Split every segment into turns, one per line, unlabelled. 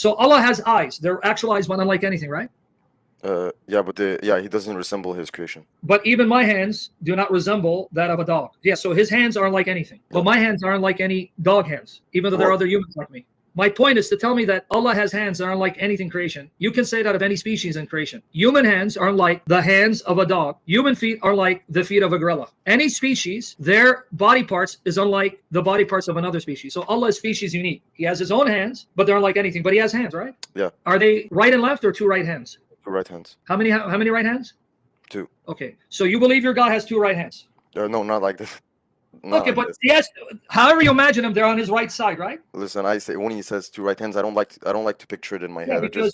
So Allah has eyes. They're actual eyes, but unlike anything, right?
Yeah, but he doesn't resemble his creation.
But even my hands do not resemble that of a dog. Yeah, so his hands aren't like anything. But my hands aren't like any dog hands, even though there are other humans like me. My point is to tell me that Allah has hands that aren't like anything creation. You can say that of any species in creation. Human hands aren't like the hands of a dog. Human feet are like the feet of a gorilla. Any species, their body parts is unlike the body parts of another species. So Allah is species unique. He has his own hands, but they're unlike anything. But he has hands, right?
Yeah.
Are they right and left or two right hands?
Two right hands.
How many right hands?
Two.
Okay. So you believe your God has two right hands?
No, not like this.
Okay, but yes, however you imagine him, they're on his right side, right?
Listen, I say when he says two right hands, I don't like to picture it in my head.
Because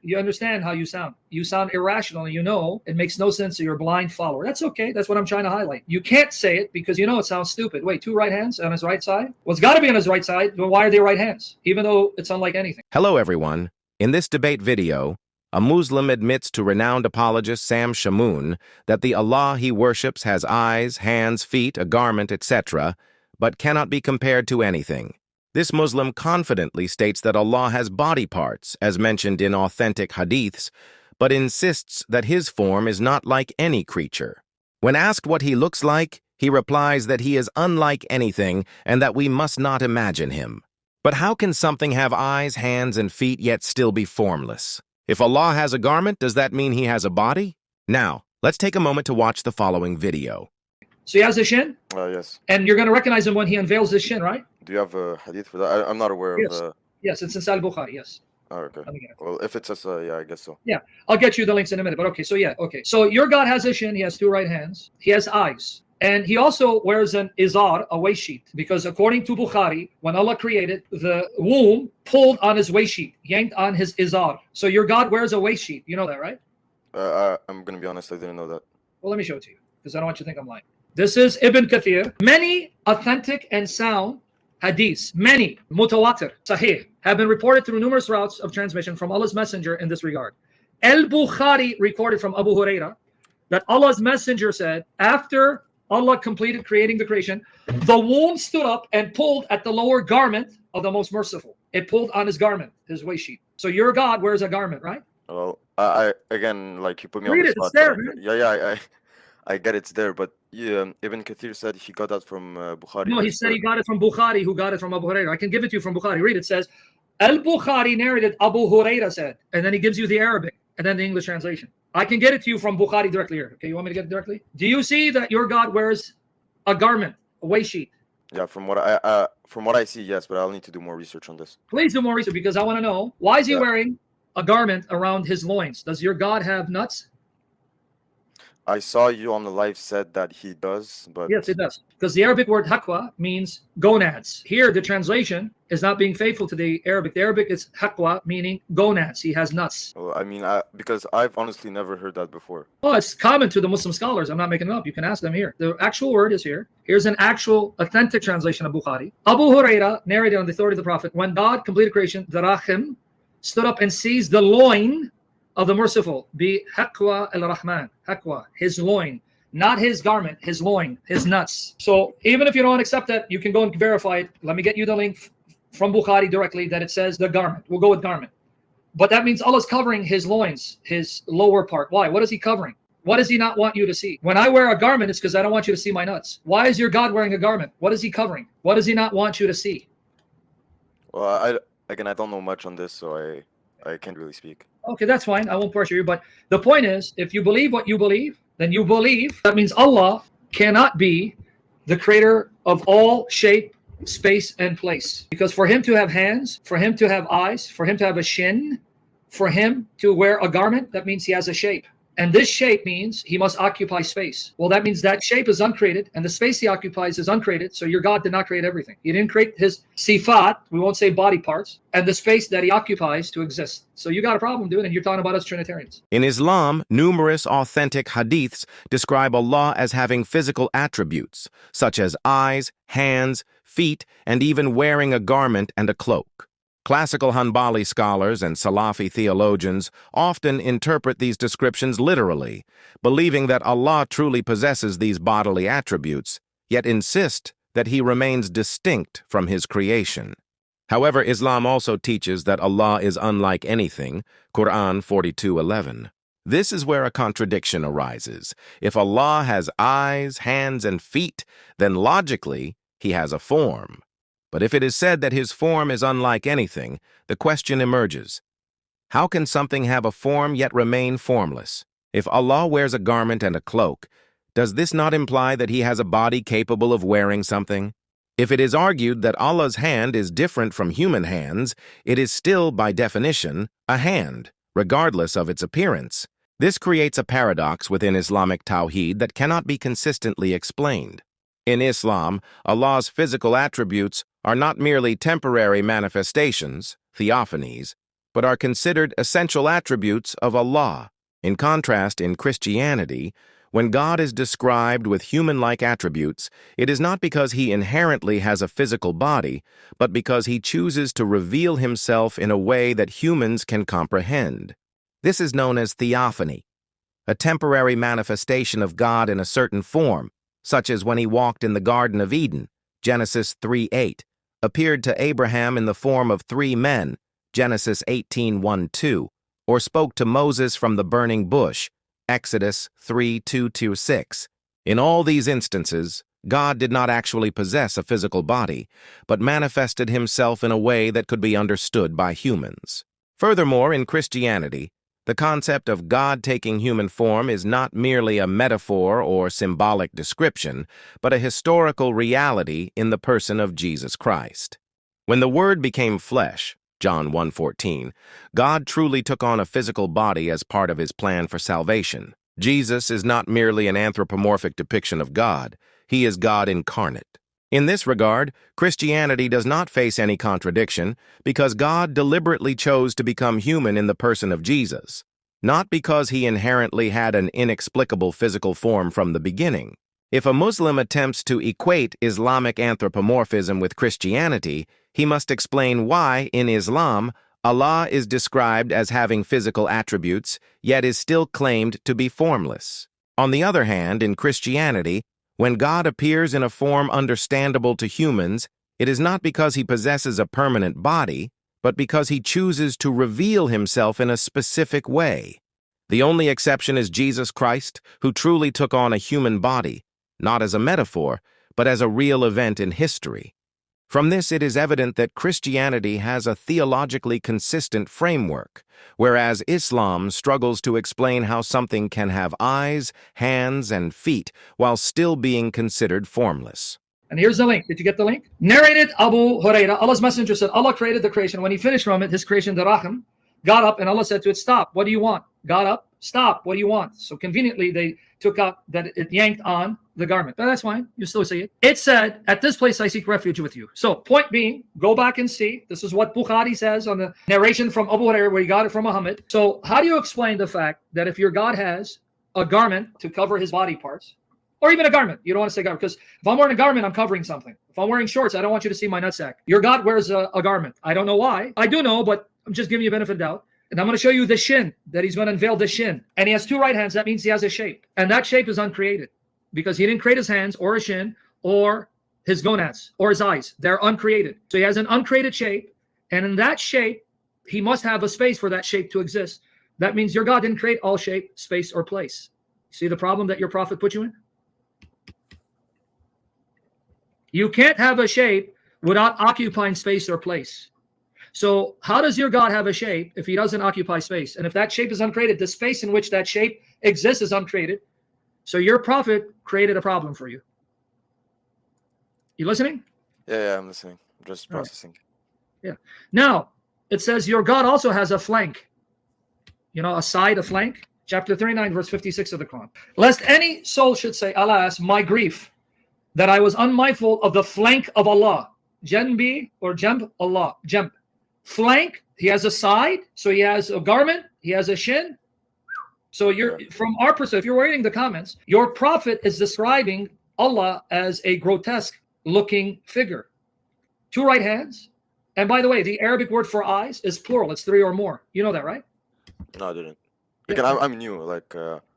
you understand how you sound. You sound irrational, and you know it makes no sense. So you're a blind follower. That's okay. That's what I'm trying to highlight. You can't say it because you know it sounds stupid. Wait, two right hands on his right side? Well, it's got to be on his right side. Then why are they right hands? Even though it's unlike anything.
Hello, everyone. In this debate video, a Muslim admits to renowned apologist Sam Shamoun that the Allah he worships has eyes, hands, feet, a garment, etc., but cannot be compared to anything. This Muslim confidently states that Allah has body parts, as mentioned in authentic hadiths, but insists that his form is not like any creature. When asked what he looks like, he replies that he is unlike anything and that we must not imagine him. But how can something have eyes, hands, and feet yet still be formless? If Allah has a garment, does that mean he has a body? Now, let's take a moment to watch the following video.
So he has a shin?
Yes.
And you're going to recognize him when he unveils his shin, right?
Do you have a hadith for that? I'm not aware of...
Yes, it's in Sahih Bukhari, yes.
Oh, okay. Well, if it says, yeah, I guess so.
Yeah, I'll get you the links in a minute, but okay, so yeah, okay. So your God has a shin, he has two right hands, he has eyes. And he also wears an izar, a waist sheet, because according to Bukhari, when Allah created, the womb pulled on his waist sheet, yanked on his izar. So your God wears a waist sheet. You know that, right?
I'm going to be honest, I didn't know that.
Well, let me show it to you, because I don't want you to think I'm lying. This is Ibn Kathir. Many authentic and sound hadiths, many mutawatir, sahih, have been reported through numerous routes of transmission from Allah's messenger in this regard. Al-Bukhari recorded from Abu Huraira that Allah's messenger said, after Allah completed creating the creation, the womb stood up and pulled at the lower garment of the most merciful. It pulled on his garment, his waist sheet. So your God wears a garment, right?
Well, I again, like, you put me
Read
on the
it,
spot.
it's there, man.
Yeah, I get it's there, but Ibn Kathir said he got that from Bukhari.
No, he said he got it from Bukhari, who got it from Abu Huraira. I can give it to you from Bukhari. Read it. It says, Al-Bukhari narrated, Abu Huraira said, and then he gives you the Arabic and then the English translation. I can get it to you from Bukhari directly here. Okay, you want me to get it directly? Do you see that your God wears a garment, a waist sheet?
Yeah, from what I see, yes, but I'll need to do more research on this.
Please do more research, because I want to know, why is he wearing a garment around his loins? Does your God have nuts?
I saw you on the live said that he does, but...
Yes, it does. Because the Arabic word haqwa means gonads. Here, the translation is not being faithful to the Arabic. The Arabic is haqwa, meaning gonads. He has nuts.
Well, I mean, because I've honestly never heard that before.
Oh, it's common to the Muslim scholars. I'm not making it up. You can ask them here. The actual word is here. Here's an actual authentic translation of Bukhari. Abu Huraira narrated on the authority of the Prophet, when God completed creation, the Rahim stood up and seized the loin of the merciful, be haqwa al-Rahman, haqwa, his loin, not his garment, his loin, his nuts. So even if you don't accept that, you can go and verify it. Let me get you the link from Bukhari directly that it says the garment. We'll go with garment. But that means Allah's covering his loins, his lower part. Why? What is he covering? What does he not want you to see? When I wear a garment, it's because I don't want you to see my nuts. Why is your God wearing a garment? What is he covering? What does he not want you to see?
Well, I don't know much on this, so I can't really speak.
Okay, that's fine. I won't pressure you. But the point is, if you believe what you believe, then you believe. That means Allah cannot be the creator of all shape, space, and place. Because for him to have hands, for him to have eyes, for him to have a shin, for him to wear a garment, that means he has a shape. And this shape means he must occupy space. Well, that means that shape is uncreated, and the space he occupies is uncreated. So your God did not create everything. He didn't create his sifat, we won't say body parts, and the space that he occupies to exist. So you got a problem, dude, and you're talking about us Trinitarians.
In Islam, numerous authentic hadiths describe Allah as having physical attributes, such as eyes, hands, feet, and even wearing a garment and a cloak. Classical Hanbali scholars and Salafi theologians often interpret these descriptions literally, believing that Allah truly possesses these bodily attributes, yet insist that he remains distinct from his creation. However, Islam also teaches that Allah is unlike anything, Quran 42:11. This is where a contradiction arises. If Allah has eyes, hands, and feet, then logically, he has a form. But if it is said that his form is unlike anything, the question emerges. How can something have a form yet remain formless? If Allah wears a garment and a cloak, does this not imply that he has a body capable of wearing something? If it is argued that Allah's hand is different from human hands, it is still, by definition, a hand, regardless of its appearance. This creates a paradox within Islamic tawhid that cannot be consistently explained. In Islam, Allah's physical attributes are not merely temporary manifestations, theophanies, but are considered essential attributes of Allah. In contrast, in Christianity, when God is described with human-like attributes, it is not because he inherently has a physical body, but because he chooses to reveal himself in a way that humans can comprehend. This is known as theophany, a temporary manifestation of God in a certain form, such as when he walked in the Garden of Eden, Genesis 3:8, appeared to Abraham in the form of 3 men, Genesis 18:1-2, or spoke to Moses from the burning bush, Exodus 3:2-6. In all these instances, God did not actually possess a physical body, but manifested himself in a way that could be understood by humans. Furthermore, in Christianity, the concept of God taking human form is not merely a metaphor or symbolic description, but a historical reality in the person of Jesus Christ. When the Word became flesh, John 1:14, God truly took on a physical body as part of his plan for salvation. Jesus is not merely an anthropomorphic depiction of God, he is God incarnate. In this regard, Christianity does not face any contradiction because God deliberately chose to become human in the person of Jesus, not because he inherently had an inexplicable physical form from the beginning. If a Muslim attempts to equate Islamic anthropomorphism with Christianity, he must explain why, in Islam, Allah is described as having physical attributes, yet is still claimed to be formless. On the other hand, in Christianity, when God appears in a form understandable to humans, it is not because he possesses a permanent body, but because he chooses to reveal himself in a specific way. The only exception is Jesus Christ, who truly took on a human body, not as a metaphor, but as a real event in history. From this, it is evident that Christianity has a theologically consistent framework, whereas Islam struggles to explain how something can have eyes, hands, and feet while still being considered formless.
And here's the link. Did you get the link? Narrated Abu Huraira, Allah's messenger said, Allah created the creation. When he finished from it, his creation, the Rahim, got up and Allah said to it, stop, what do you want? Got up, stop, what do you want? So conveniently, they took out that it yanked on the garment. But that's fine. You still see it. It said, at this place I seek refuge with you. So point being, go back and see. This is what Bukhari says on the narration from Abu Hurairah where he got it from Muhammad. So how do you explain the fact that if your God has a garment to cover his body parts, or even a garment, you don't want to say garment, because if I'm wearing a garment, I'm covering something. If I'm wearing shorts, I don't want you to see my nutsack. Your God wears a garment. I don't know why. I do know, but I'm just giving you benefit of doubt. And I'm going to show you the shin, that he's going to unveil the shin. And he has 2 right hands. That means he has a shape. And that shape is uncreated because he didn't create his hands or his shin or his gonads or his eyes. They're uncreated. So he has an uncreated shape. And in that shape, he must have a space for that shape to exist. That means your God didn't create all shape, space, or place. See the problem that your prophet put you in? You can't have a shape without occupying space or place. So how does your God have a shape if he doesn't occupy space? And if that shape is uncreated, the space in which that shape exists is uncreated. So your prophet created a problem for you. You listening?
Yeah, I'm listening. I'm just processing.
Yeah. Now, it says your God also has a flank. You know, a side, a flank. Chapter 39, verse 56 of the Quran. Lest any soul should say, alas, my grief, that I was unmindful of the flank of Allah. Janbi or Jamb Allah. Jamb. Flank, he has a side, so he has a garment, he has a shin. So you're, from our perspective, if you're reading the comments, your prophet is describing Allah as a grotesque looking figure. 2 right hands. And by the way, the Arabic word for eyes is plural. It's 3 or more. You know that, right?
No, I didn't.
Yeah.
Again, I'm new.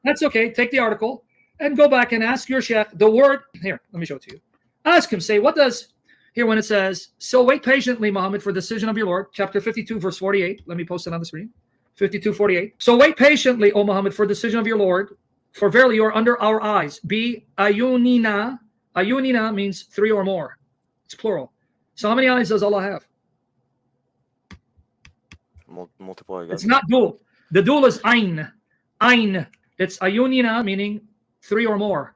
That's okay. Take the article and go back and ask your sheikh the word. Here, let me show it to you. Ask him, say, what does Here when it says, so wait patiently, Muhammad, for the decision of your Lord, chapter 52, verse 48. Let me post it on the screen. 52:48. So wait patiently, O Muhammad, for the decision of your Lord, for verily you are under our eyes. Be ayunina. Ayunina means three or more. It's plural. So how many eyes does Allah have?
Multiple, I guess.
It's not dual. The dual is ayn. Ayn. It's ayunina, meaning three or more.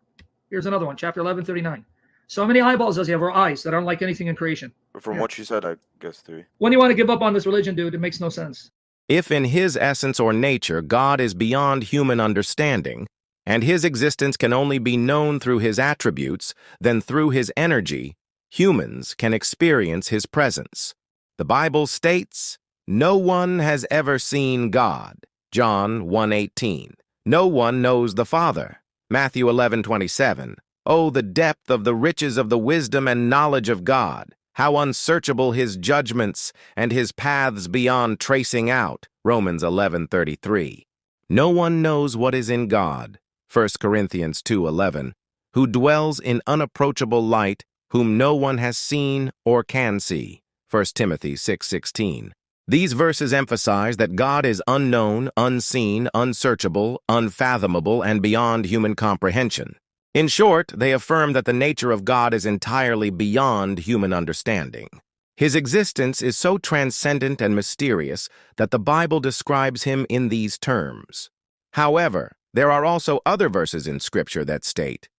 Here's another one, chapter 11:39. So how many eyeballs does he have, or eyes, that aren't like anything in creation?
From what you said, I guess 3.
When you want to give up on this religion, dude, it makes no sense.
If in his essence or nature God is beyond human understanding, and his existence can only be known through his attributes, then through his energy, humans can experience his presence. The Bible states, "No one has ever seen God." John 1:18. "No one knows the Father." Matthew 11:27. "Oh, the depth of the riches of the wisdom and knowledge of God! How unsearchable his judgments and his paths beyond tracing out." Romans 11:33. "No one knows what is in God." 1 Corinthians 2:11. "Who dwells in unapproachable light, whom no one has seen or can see." 1 Timothy 6:16. These verses emphasize that God is unknown, unseen, unsearchable, unfathomable, and beyond human comprehension. In short, they affirm that the nature of God is entirely beyond human understanding. His existence is so transcendent and mysterious that the Bible describes him in these terms. However, there are also other verses in Scripture that state,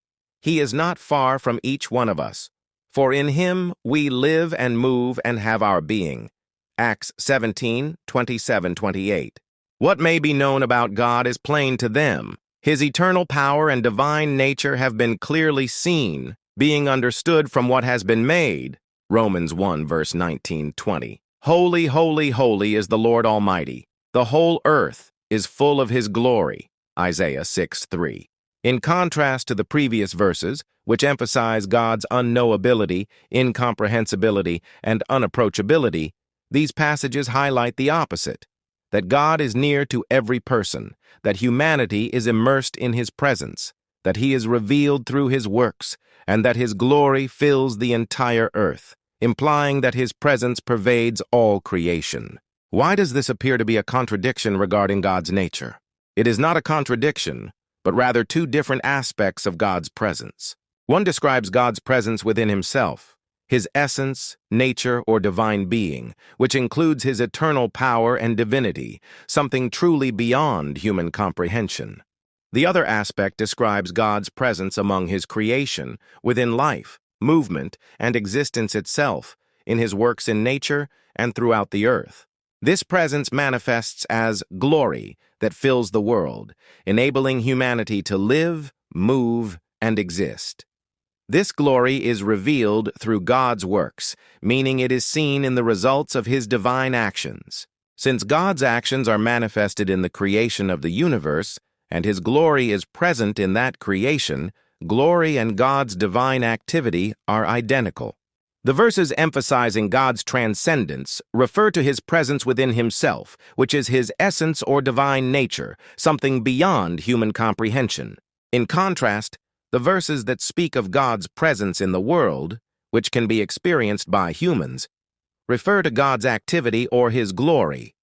"He is not far from each one of us, for in him we live and move and have our being." Acts 17:27-28. What may be known about God is plain to them. His eternal power and divine nature have been clearly seen, being understood from what has been made. Romans 1 verse 19-20. "Holy, holy, holy is the Lord Almighty. The whole earth is full of his glory." Isaiah 6:3. In contrast to the previous verses, which emphasize God's unknowability, incomprehensibility, and unapproachability, these passages highlight the opposite, that God is near to every person, that humanity is immersed in his presence, that he is revealed through his works, and that his glory fills the entire earth, implying that his presence pervades all creation. Why does this appear to be a contradiction regarding God's nature? It is not a contradiction, but rather two different aspects of God's presence. One describes God's presence within himself, his essence, nature, or divine being, which includes his eternal power and divinity, something truly beyond human comprehension. The other aspect describes God's presence among his creation, within life, movement, and existence itself, in his works in nature and throughout the earth. This presence manifests as glory that fills the world, enabling humanity to live, move, and exist. This glory is revealed through God's works, meaning it is seen in the results of his divine actions. Since God's actions are manifested in the creation of the universe, and his glory is present in that creation, glory and God's divine activity are identical. The verses emphasizing God's transcendence refer to his presence within himself, which is his essence or divine nature, something beyond human comprehension. In contrast, the verses that speak of God's presence in the world, which can be experienced by humans, refer to God's activity or his glory,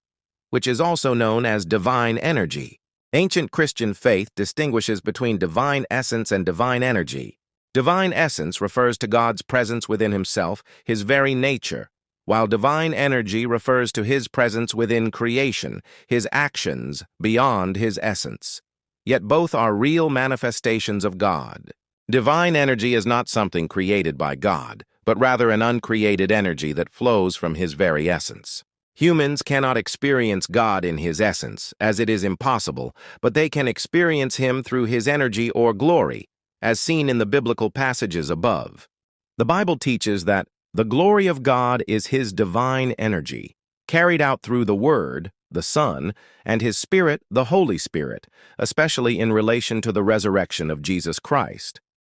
which is also known as divine energy. Ancient Christian faith distinguishes between divine essence and divine energy. Divine essence refers to God's presence within himself, his very nature, while divine energy refers to his presence within creation, his actions beyond his essence. Yet both are real manifestations of God. Divine energy is not something created by God, but rather an uncreated energy that flows from his very essence. Humans cannot experience God in his essence, as it is impossible, but they can experience him through his energy or glory, as seen in the biblical passages above. The Bible teaches that the glory of God is his divine energy, carried out through the Word, the Son, and his Spirit, the Holy Spirit, especially in relation to the resurrection of Jesus Christ.